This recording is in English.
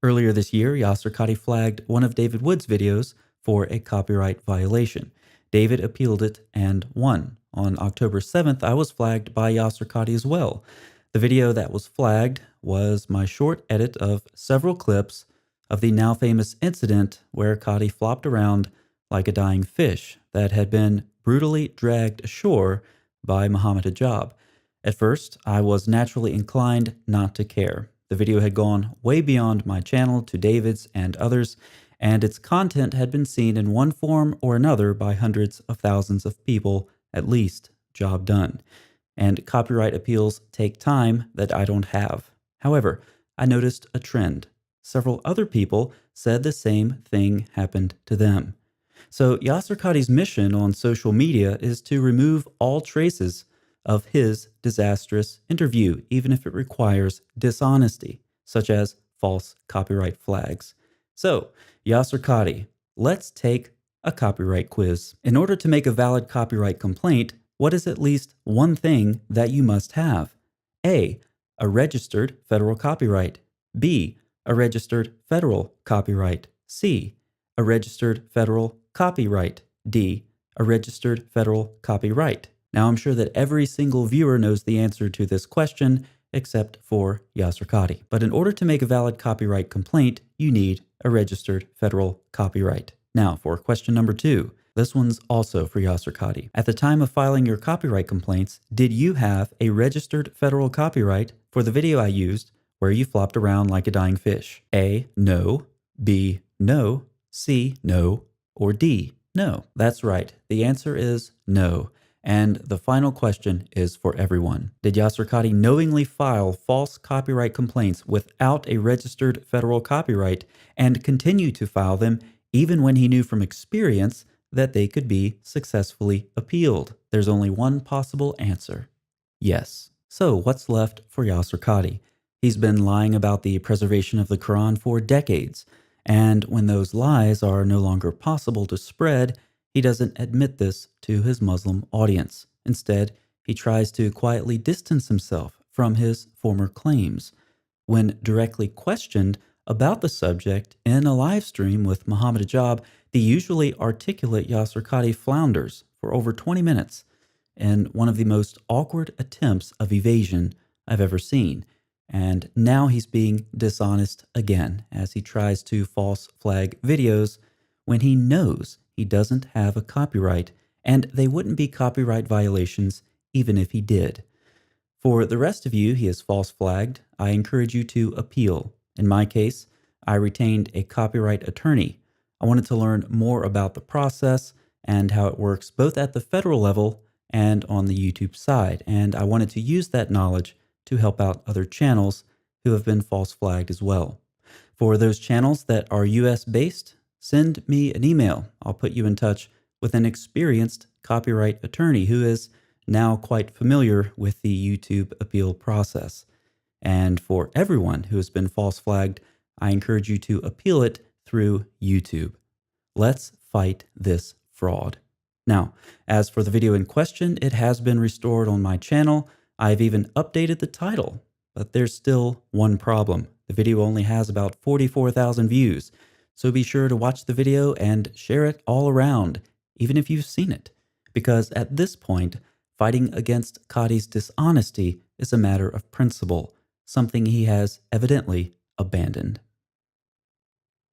Earlier this year, Yasir flagged one of David Wood's videos for a copyright violation. David appealed it and won. On October 7th, I was flagged by Yasir as well. The video that was flagged was my short edit of several clips of the now famous incident where Qadhi flopped around like a dying fish that had been brutally dragged ashore by Muhammad Hijab. At first, I was naturally inclined not to care. The video had gone way beyond my channel to David's and others, and its content had been seen in one form or another by hundreds of thousands of people, at least. Job done. And copyright appeals take time that I don't have. However, I noticed a trend. Several other people said the same thing happened to them. So Yasir mission on social media is to remove all traces of his disastrous interview, even if it requires dishonesty, such as false copyright flags. So, Yasir, let's take a copyright quiz. In order to make a valid copyright complaint, what is at least one thing that you must have? A registered federal copyright. B, a registered federal copyright. C, a registered federal copyright. D, a registered federal copyright. Now, I'm sure that every single viewer knows the answer to this question, except for Yasir. But in order to make a valid copyright complaint, you need a registered federal copyright. Now, for question number 2. This one's also for Yasir. At the time of filing your copyright complaints, did you have a registered federal copyright for the video I used where you flopped around like a dying fish? A, no. B, no. C, no. Or D, no. That's right. The answer is no. And the final question is for everyone. Did Yasir knowingly file false copyright complaints without a registered federal copyright and continue to file them even when he knew from experience that they could be successfully appealed? There's only one possible answer. Yes. So what's left for Yasir? He's been lying about the preservation of the Quran for decades, and when those lies are no longer possible to spread, he doesn't admit this to his Muslim audience. Instead, he tries to quietly distance himself from his former claims. When directly questioned about the subject in a live stream with Muhammad Hijab, the usually articulate Yasir flounders for over 20 minutes in one of the most awkward attempts of evasion I've ever seen. And now he's being dishonest again as he tries to false flag videos when he knows he doesn't have a copyright, and they wouldn't be copyright violations even if he did. For the rest of you he has false flagged, I encourage you to appeal. In my case, I retained a copyright attorney. I wanted to learn more about the process and how it works both at the federal level and on the YouTube side, and I wanted to use that knowledge to help out other channels who have been false flagged as well. For those channels that are US based, send me an email. I'll put you in touch with an experienced copyright attorney who is now quite familiar with the YouTube appeal process. And for everyone who has been false flagged, I encourage you to appeal it through YouTube. Let's fight this fraud. Now, as for the video in question, it has been restored on my channel. I've even updated the title, but there's still one problem. The video only has about 44,000 views. So be sure to watch the video and share it all around, even if you've seen it, because at this point, fighting against Qadhi's dishonesty is a matter of principle, something he has evidently abandoned.